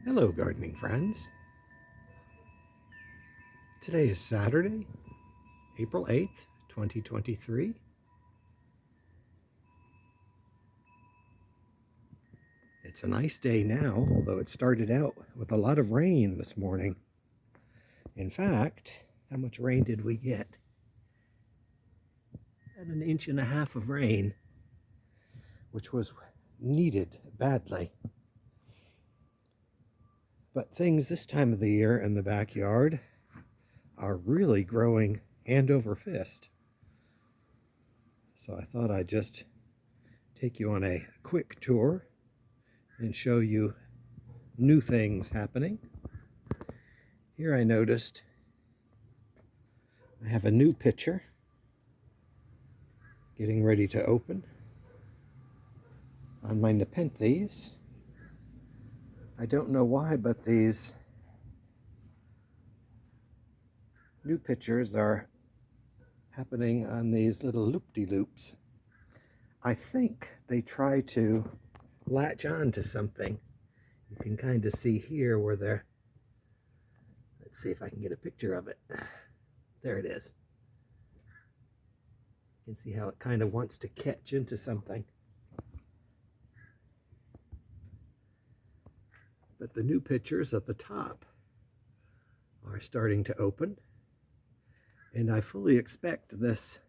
Hello, gardening friends. Today is Saturday, April 8th, 2023. It's a nice day now, although it started out with a lot of rain this morning. In fact, how much rain did we get? Had an inch and a half of rain, which was needed badly. But things this time of the year in the backyard are really growing hand over fist. So I thought I'd just take you on a quick tour and show you new things happening. Here I noticed I have a new pitcher getting ready to open on my Nepenthes. I don't know why, but these new pitchers are happening on these little loop-de-loops. I think they try to latch on to something. You can kind of see here where they're, let's see if I can get a picture of it. There it is. You can see how it kind of wants to catch into something. But the new pitchers at the top are starting to open, and I fully expect this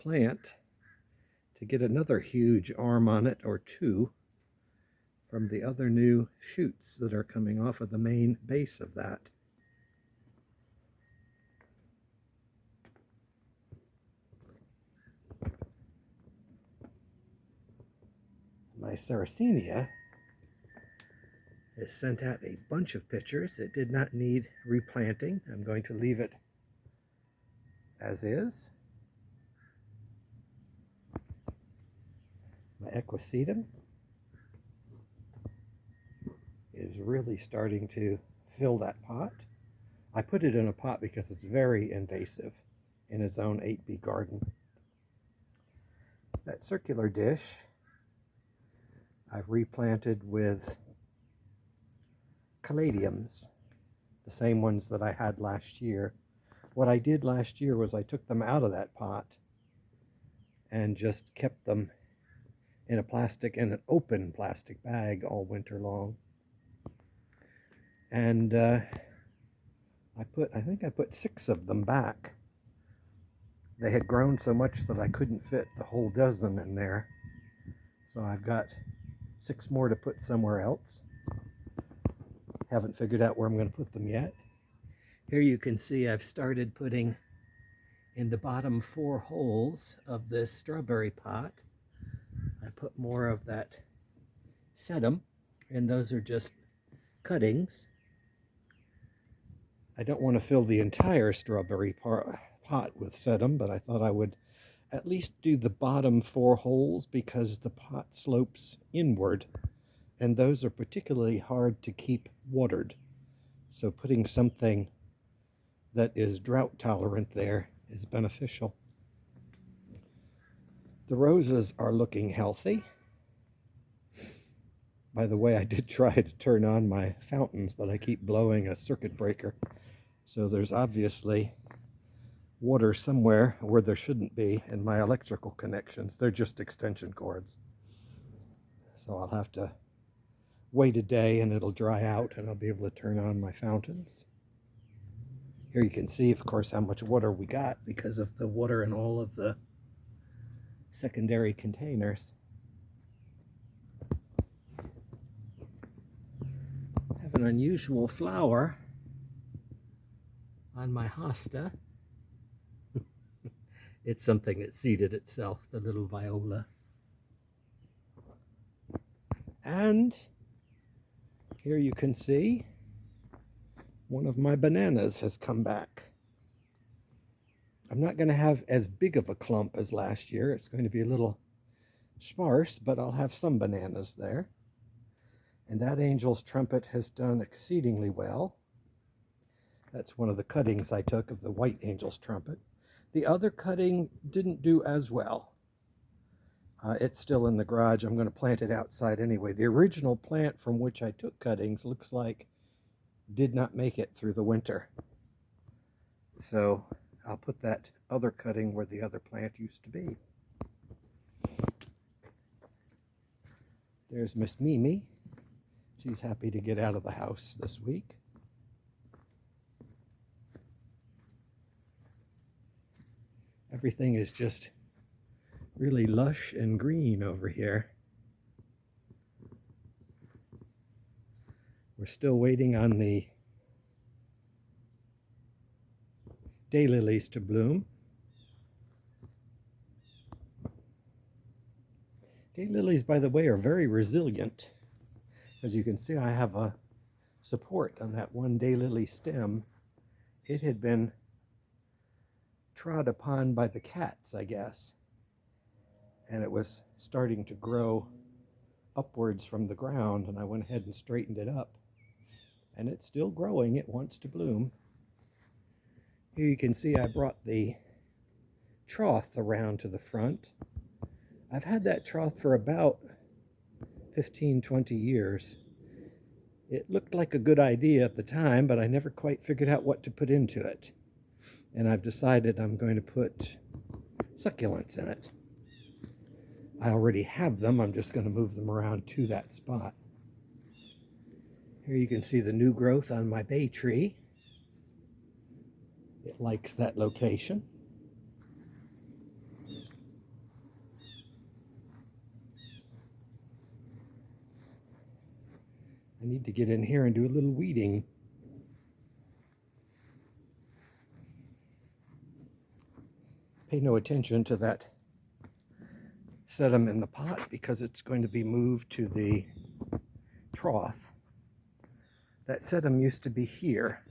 plant to get another huge arm on it or two from the other new shoots that are coming off of the main base of that. My Sarracenia has sent out a bunch of pitchers. It did not need replanting. I'm going to leave it as is. My Equisetum is really starting to fill that pot. I put it in a pot because it's very invasive in a Zone 8B garden. That circular dish I've replanted with caladiums, the same ones that I had last year. What I did last year was I took them out of that pot and just kept them in an open plastic bag all winter long. And I think I put 6 of them back. They had grown so much that I couldn't fit the whole dozen in there. So I've got 6 more to put somewhere else. Haven't figured out where I'm going to put them yet. Here you can see I've started putting in the bottom 4 holes of this strawberry pot. I put more of that sedum, and those are just cuttings. I don't want to fill the entire strawberry pot with sedum, but I thought I would at least do the bottom 4 holes because the pot slopes inward, and those are particularly hard to keep watered. So putting something that is drought tolerant there is beneficial. The roses are looking healthy. By the way, I did try to turn on my fountains, but I keep blowing a circuit breaker. So there's obviously water somewhere where there shouldn't be in my electrical connections. They're just extension cords. So I'll have to wait a day and it'll dry out and I'll be able to turn on my fountains. Here you can see, of course, how much water we got because of the water in all of the secondary containers. I have an unusual flower on my hosta. It's something that seeded itself, the little viola. And here you can see one of my bananas has come back. I'm not going to have as big of a clump as last year. It's going to be a little sparse, but I'll have some bananas there. And that angel's trumpet has done exceedingly well. That's one of the cuttings I took of the white angel's trumpet. The other cutting didn't do as well. It's still in the garage. I'm going to plant it outside anyway. The original plant from which I took cuttings looks like did not make it through the winter. So I'll put that other cutting where the other plant used to be. There's Miss Mimi. She's happy to get out of the house this week. Everything is just really lush and green over here. We're still waiting on the daylilies to bloom. Daylilies, by the way, are very resilient. As you can see, I have a support on that one daylily stem. It had been trod upon by the cats, I guess, and it was starting to grow upwards from the ground, and I went ahead and straightened it up. And it's still growing. It wants to bloom. Here you can see I brought the trough around to the front. I've had that trough for about 15-20 years. It looked like a good idea at the time, but I never quite figured out what to put into it. And I've decided I'm going to put succulents in it. I already have them. I'm just going to move them around to that spot. Here you can see the new growth on my bay tree. It likes that location. I need to get in here and do a little weeding. Pay no attention to that sedum in the pot because it's going to be moved to the trough. That sedum used to be here.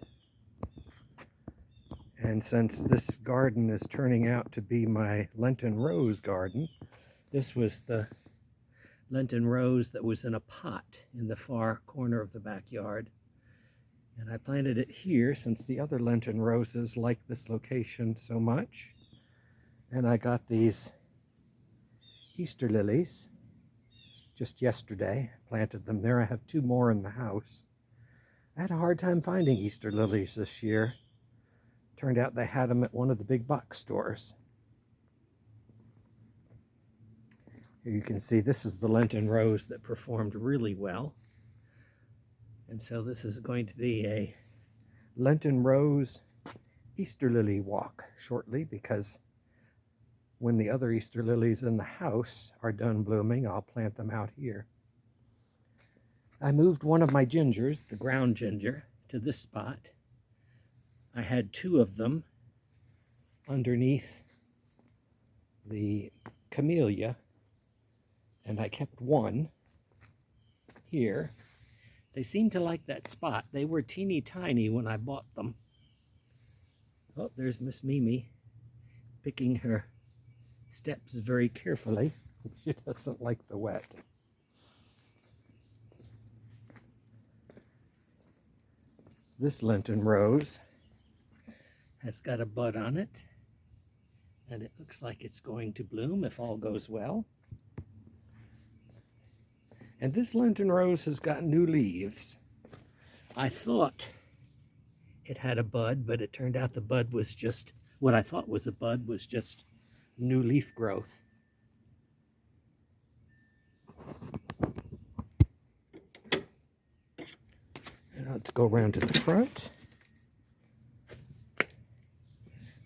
And since this garden is turning out to be my Lenten rose garden, this was the Lenten rose that was in a pot in the far corner of the backyard. And I planted it here since the other Lenten roses like this location so much. And I got these Easter lilies just yesterday. Planted them there. I have 2 more in the house. I had a hard time finding Easter lilies this year. Turned out they had them at one of the big box stores. Here you can see this is the Lenten rose that performed really well. And so this is going to be a Lenten rose Easter lily walk shortly, because when the other Easter lilies in the house are done blooming, I'll plant them out here. I moved one of my gingers, the ground ginger, to this spot. I had 2 of them underneath the camellia, and I kept 1 here. They seem to like that spot. They were teeny tiny when I bought them. Oh, there's Miss Mimi picking her steps very carefully. She doesn't like the wet. This Lenten rose has got a bud on it, and it looks like it's going to bloom if all goes well. And this Lenten rose has got new leaves. I thought it had a bud, but it turned out the bud was just, what I thought was a bud was just new leaf growth. And let's go around to the front.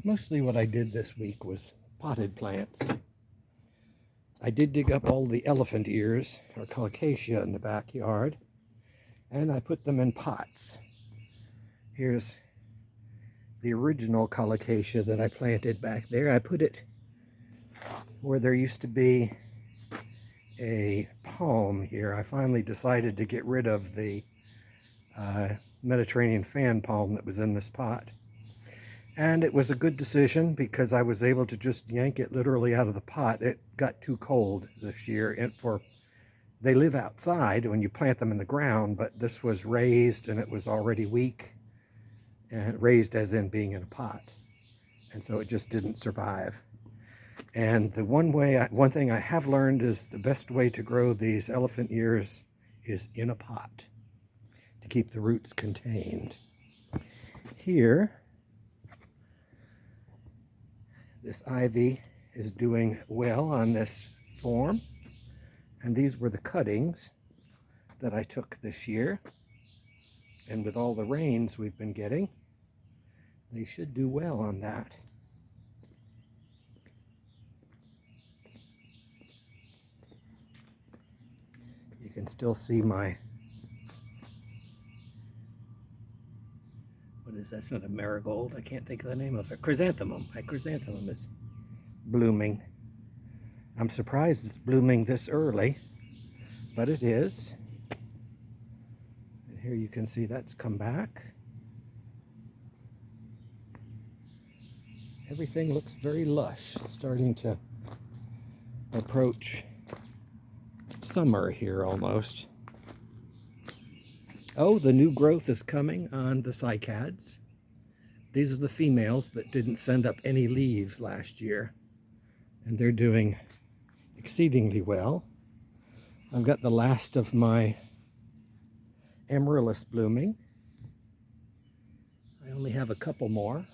Mostly what I did this week was potted plants. I did dig up all the elephant ears, or colocasia, in the backyard, and I put them in pots. Here's the original colocasia that I planted back there. I put it where there used to be a palm here. I finally decided to get rid of the Mediterranean fan palm that was in this pot. And it was a good decision because I was able to just yank it literally out of the pot. It got too cold this year. And they live outside when you plant them in the ground, but this was raised and it was already weak. And raised as in being in a pot. And so it just didn't survive. And the one thing I have learned is the best way to grow these elephant ears is in a pot to keep the roots contained. Here, this ivy is doing well on this form, and these were the cuttings that I took this year. And with all the rains we've been getting, they should do well on that. You can still see my, what is that? That's not a marigold. I can't think of the name of it. Chrysanthemum. My chrysanthemum is blooming. I'm surprised it's blooming this early, but it is. And here you can see that's come back. Everything looks very lush. It's starting to approach summer here almost. Oh, the new growth is coming on the cycads. These are the females that didn't send up any leaves last year, and they're doing exceedingly well. I've got the last of my amaryllis blooming. I only have a couple more,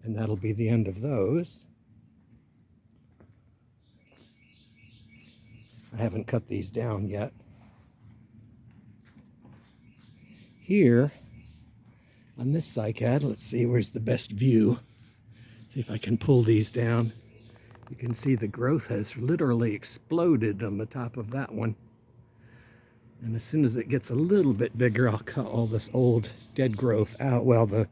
and that'll be the end of those. I haven't cut these down yet. Here on this cycad, let's see where's the best view. See if I can pull these down. You can see the growth has literally exploded on the top of that one. And as soon as it gets a little bit bigger, I'll cut all this old dead growth out. Well, the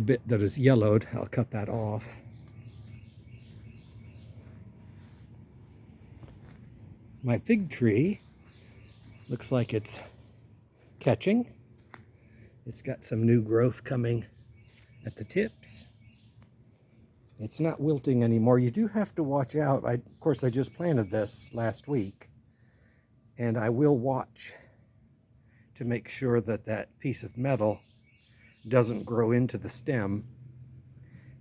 bit that is yellowed, I'll cut that off. My fig tree looks like it's catching. It's got some new growth coming at the tips. It's not wilting anymore. You do have to watch out. Of course, I just planted this last week, and I will watch to make sure that that piece of metal doesn't grow into the stem.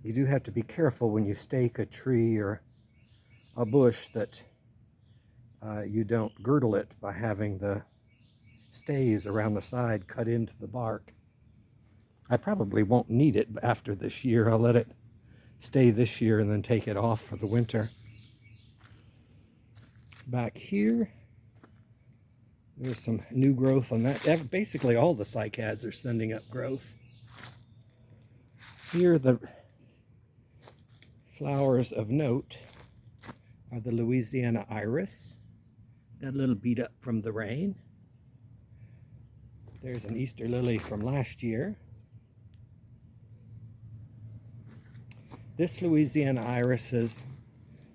You do have to be careful when you stake a tree or a bush that you don't girdle it by having the stays around the side cut into the bark. I probably won't need it after this year. I'll let it stay this year and then take it off for the winter. Back here, there's some new growth on that. Basically all the cycads are sending up growth. Here the flowers of note are the Louisiana iris. Got a little beat up from the rain. There's an Easter lily from last year. This Louisiana iris has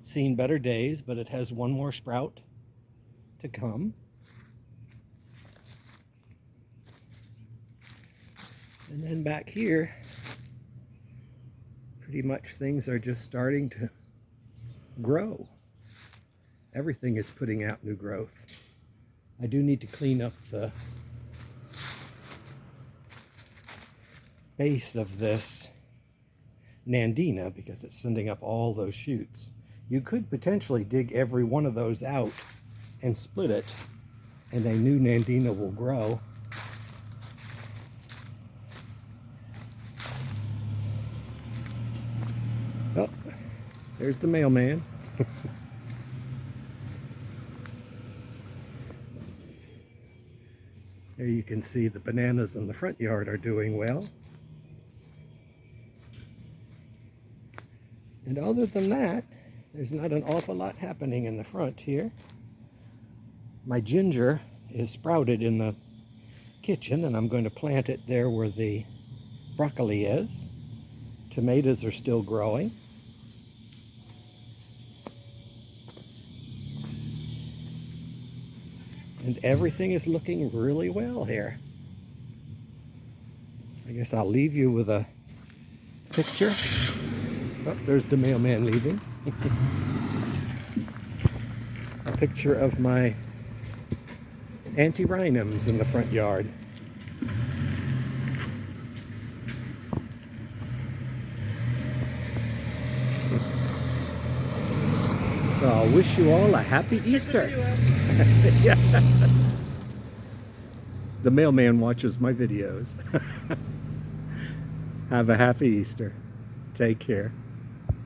seen better days, but it has one more sprout to come. And then back here, pretty much things are just starting to grow. Everything is putting out new growth. I do need to clean up the base of this Nandina because it's sending up all those shoots. You could potentially dig every one of those out and split it, and a new Nandina will grow. Oh, there's the mailman. There you can see the bananas in the front yard are doing well. And other than that, there's not an awful lot happening in the front here. My ginger is sprouted in the kitchen, and I'm going to plant it there where the broccoli is. Tomatoes are still growing. And everything is looking really well here. I guess I'll leave you with a picture. Oh, there's the mailman leaving. A picture of my antirrhinums in the front yard. So I'll wish you all a happy Easter. Yes. The mailman watches my videos. Have a happy Easter. Take care.